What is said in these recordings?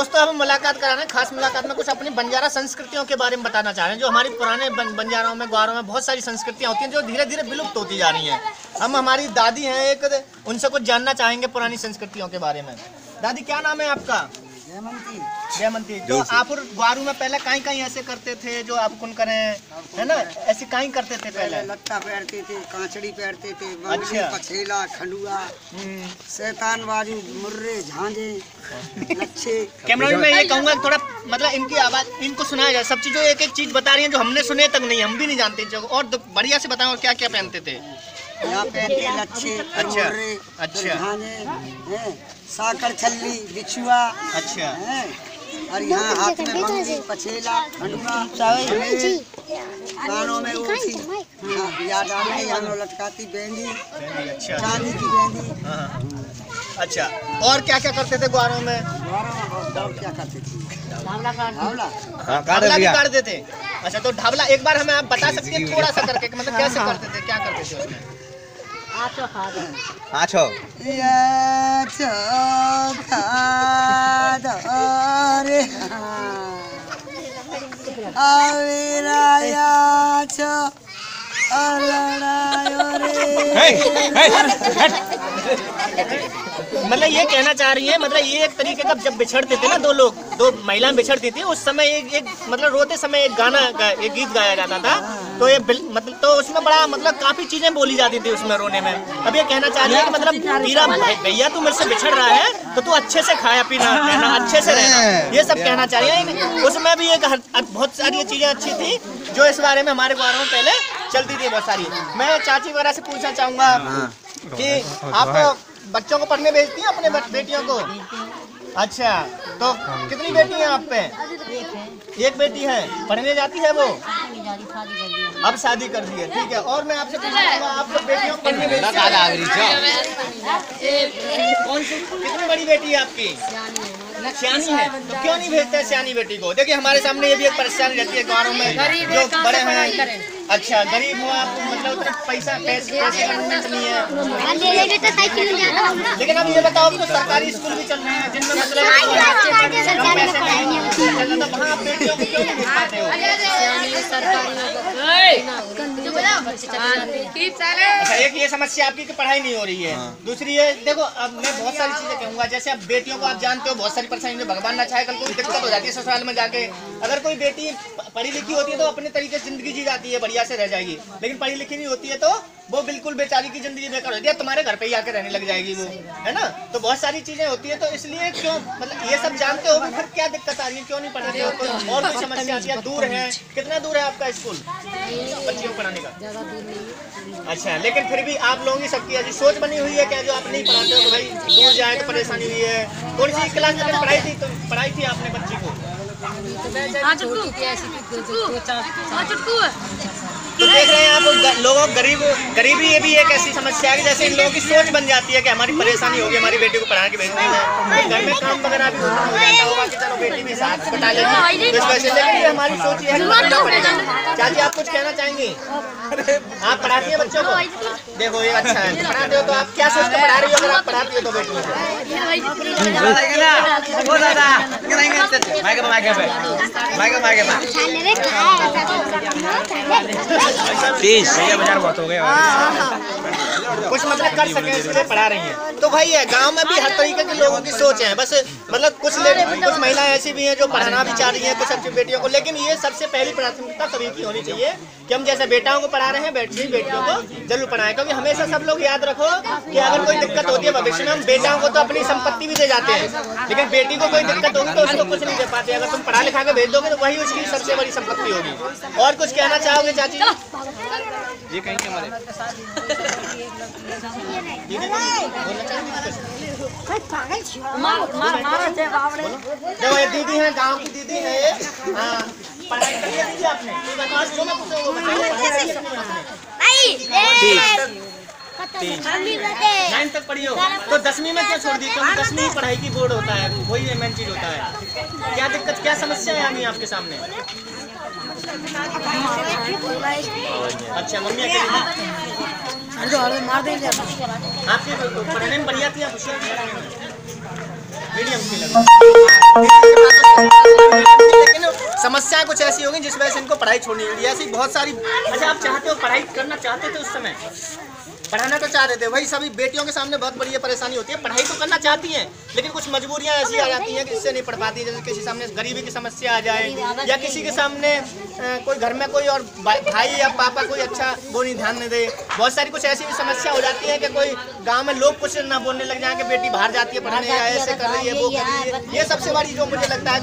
दोस्तों अब हम मुलाकात करा रहे हैं, खास मुलाकात में कुछ अपनी बंजारा संस्कृतियों के बारे में बताना चाह रहे हैं। जो हमारी पुराने बंजारों में, ग्वारों में बहुत सारी संस्कृतियाँ होती हैं जो धीरे धीरे विलुप्त होती जा रही हैं। हम हमारी दादी हैं एक, उनसे कुछ जानना चाहेंगे पुरानी संस्कृतियों के बारे में। दादी क्या नाम है आपका? जयमंती। जयमंती। जो आप ग्वारू में पहले कहीं कहीं ऐसे करते थे जो आप कुन करें, है ना, ऐसे कहीं करते थे पहले? लट्टा पहनते थे, कांचड़ी पहनते थे, अच्छा। पछेला, खंडुआ, शैतान बाजू, मुर्रे, झांझे, लच्छे। कैमरा में ये कहूँगा थोड़ा मतलब इनकी आवाज इनको सुनाया जाए। सब चीजों एक एक चीज बता रही हैं जो हमने सुने तक नहीं, हम भी नहीं जानते। और बढ़िया से बताओ क्या क्या पहनते थे? यहाँ पहनते लच्छे, अच्छा, मुर्रे, अच्छा, झांझे, साकर छल्ली, बिछुआ, अच्छा, और यहाँ हाथ में बंगी, पछेला, खंडुआ, कानों में ऊँची, याद आने यहाँ लटकाती बेंदी, अच्छा, चांदी की बेंदी। अच्छा, और क्या क्या करते थे ग्वारों में? और क्या करते थे? ढावला भी काटते थे। अच्छा, तो ढावला एक बार हमें आप बता सकते हैं थोड़ा सा करके, मतलब कैसे करते थे, क्या करते थे उसमें? आछो मतलब ये कहना चाह रही है, मतलब ये एक तरीके का जब बिछड़ते थे ना दो लोग, दो महिलाएं बिछड़ती थी उस समय एक मतलब रोते समय एक गाना एक गीत गाया जाता था। तो ये मतलब तो उसमें बड़ा मतलब काफी चीजें बोली जाती थी उसमें रोने में। अब ये कहना चाह रही है कि मतलब पीरा भैया तू मेरे से बिछड़ रहा है तो तू अच्छे से खाया पीना रहना, अच्छे से रहना, ये सब कहना चाह रही है। उसमें भी एक बहुत सारी चीजें अच्छी थी जो इस बारे में हमारे बारे में पहले चलती थी बहुत सारी। मैं चाची वगैरह से पूछना चाहूँगा कि आप बच्चों को पढ़ने भेजती हैं अपने बेटियों को? अच्छा, तो कितनी बेटी हैं आप पे? एक बेटी है। पढ़ने जाती है वो? अब शादी कर दी है, ठीक है। और मैं आपसे पूछूंगा आप लोग बेटियों को पढ़ने भेजते हैं? कौन सी कितनी बड़ी बेटी है आपकी? सियानी है। तो क्यों नहीं भेजते सियानी बेटी को? देखिए हमारे सामने ये भी एक परेशानी रहती है गाँव में जो बड़े हैं। अच्छा, गरीब हो आप, मतलब उतना पैसे मैनेजमेंट नहीं है। लेकिन अब ये बताओ तो सरकारी स्कूल भी चल रहे हैं जिनमें मतलब वहाँ आप बेटियों को क्यों नहीं भेज पाते हो? अच्छा, एक ये समस्या आपकी कि पढ़ाई नहीं हो रही है। दूसरी है, देखो अब मैं बहुत सारी चीजें कहूँगा, जैसे अब बेटियों को आप जानते हो बहुत सारी परेशानी, भगवान ना चाहे कल कोई दिक्कत हो जाती है ससुराल में जाके। अगर कोई बेटी पढ़ी लिखी होती है तो अपने तरीके से जिंदगी जी जाती है, बढ़िया से रह जाएगी। लेकिन पढ़ी लिखी नहीं होती है तो वो बिल्कुल बेचारी की जिंदगी बेकार हो जाती है, तुम्हारे घर पे ही आके रहने लग जाएगी वो, है ना। तो बहुत सारी चीजें होती है, तो इसलिए क्यों मतलब ये सब जानते हो फिर क्या दिक्कत आ रही है, क्यों नहीं पढ़ाते हो? तो और कोई समस्या आती है? दूर है? कितना दूर है आपका स्कूल बच्चियों को पढ़ाने का? अच्छा, लेकिन फिर भी आप लोगों की सबकी ऐसी सोच बनी हुई है क्या जो आप नहीं पढ़ाते हो? भाई दूर जाए तो परेशानी हुई है। कौन सी क्लास में पढ़ाई थी आपने बच्ची को? तो देख रहे हैं आप लोगों गरीबी ये भी एक ऐसी समस्या है कि जैसे इन लोगों की सोच बन जाती है कि हमारी परेशानी होगी हमारी बेटी को पढ़ा के भेजने में। घर में काम वगैरह भी हो जाता होगा कि चलो बेटी भी साथ बता लेगी, तो इस वजह से। लेकिन ये हमारी सोच ये है कि पढ़ना पड़ेगा। चाची आप कुछ कहना चाहेंगी? आप पढ़ाती हैं बच्चों को? देखो ये अच्छा है, पढ़ाते हो तो आप क्या सोच के पढ़ा रही हो? अगर आप पढ़ाती हो तो बेटी बाजार बहुत हो गया, कुछ मतलब कर सके इसलिए पढ़ा रही हैं। तो भाई है गांव में भी हर तरीके के लोगों की सोच है, बस मतलब कुछ महिलाएं ऐसी भी हैं जो पढ़ाना भी चाह रही हैं कुछ अच्छी बेटियों को। लेकिन ये सबसे पहली प्राथमिकता सभी की होनी चाहिए कि हम जैसे बेटाओं को पढ़ा रहे हैं बेटियों को जरूर पढ़ाएं। क्योंकि हमेशा सब लोग याद रखो कि अगर कोई दिक्कत होती है भविष्य में, हम बेटाओं को तो अपनी संपत्ति भी दे जाते हैं, लेकिन बेटी को कोई दिक्कत होगी तो उसको कुछ नहीं दे पाते। अगर तुम पढ़ा लिखा के भेज दोगे तो वही उसकी सबसे बड़ी संपत्ति होगी। और कुछ कहना चाहोगे चाची? ये कहीं के हमारे देखो ये दीदी है, गांव की दीदी है ये। पढ़ाई करी है दीदी आपने? जो मैं पूछूं वो बताइए। 9 तक पढ़ी हो तो 10वीं में क्यों छोड़ दी? क्योंकि 10वीं पढ़ाई की बोर्ड होता है, वही मेन चीज होता है। क्या दिक्कत क्या समस्या है आनी आपके सामने? अच्छा, मम्मी आपके पढ़ने में बढ़िया थी? मीडियम थी लगभग। लेकिन समस्याएं कुछ ऐसी होगी जिस वजह से इनको पढ़ाई छोड़नी पड़ी। ऐसी बहुत सारी। अच्छा, आप चाहते हो, पढ़ाई करना चाहते थे उस समय, पढ़ाना तो चाहते थे, वही सभी बेटियों के सामने बहुत बड़ी परेशानी होती है। पढ़ाई तो करना चाहती हैं, लेकिन कुछ मजबूरियां ऐसी आ जाती हैं कि इससे नहीं पढ़ पाती। जैसे किसी सामने गरीबी की समस्या आ जाए, या किसी के सामने कोई घर में कोई और भाई या पापा कोई अच्छा वो नहीं ध्यान नहीं दे। बहुत सारी कुछ ऐसी भी समस्या हो जाती है कि कोई गांव में लोग कुछ ना बोलने लग जाए कि बेटी बाहर जाती है पढ़ने, या ऐसे कर रही है, वो कर रही है। ये सबसे बड़ी जो मुझे लगता है,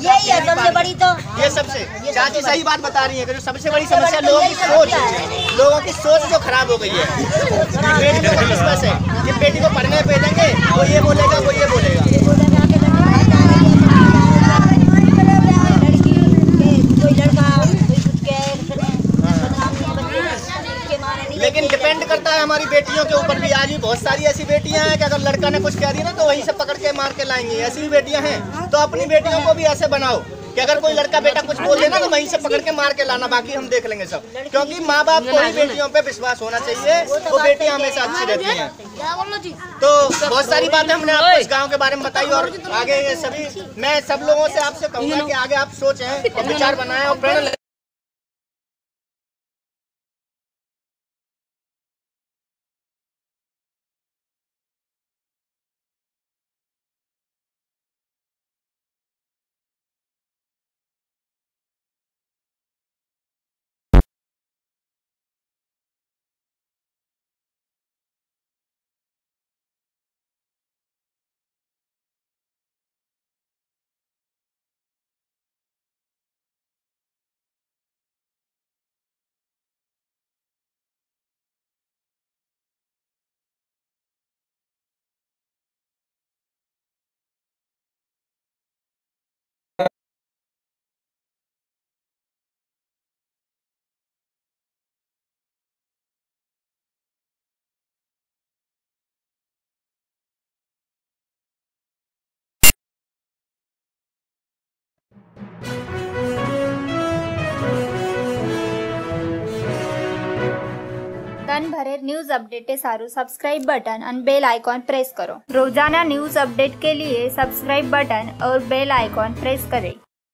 सबसे बड़ी तो ये सबसे चाची सही बात बता रही है कि जो सबसे बड़ी समस्या लोगों की सोच जो खराब हो गई है। बेटी को विश्वास है कि बेटी को पढ़ने भेजेंगे, वो ये बोलेगा, वो ये बोलेगा। लेकिन डिपेंड करता है हमारी बेटियों के ऊपर भी। आज भी बहुत सारी ऐसी बेटियां हैं कि अगर लड़का ने कुछ कह दिया ना तो वहीं से पकड़ के मार के लाएंगी। ऐसी भी बेटियां हैं। तो अपनी बेटियों को भी ऐसे बनाओ कि अगर कोई लड़का बेटा कुछ बोल देना तो वहीं से पकड़ के मार के लाना, बाकी हम देख लेंगे सब। क्योंकि माँ बाप को ही बेटियों पे विश्वास होना चाहिए, वो बेटियां हमेशा अच्छी रहती हैं। तो बहुत सारी बातें हमने आपको इस गांव के बारे में बताई, और आगे ये सभी मैं सब लोगों से आपसे कहूँगा कि आगे आप सोचें और विचार बनाएं और प्रेरणा। ભરેર ન્યૂઝ અપડેટ સારું સબસ્ક્રાઇબ બટન અને બેલ આઇકોન પ્રેસ કરો। रोजाना न्यूज़ अपडेट के लिए सब्सक्राइब बटन और बेल आइकॉन प्रेस करें।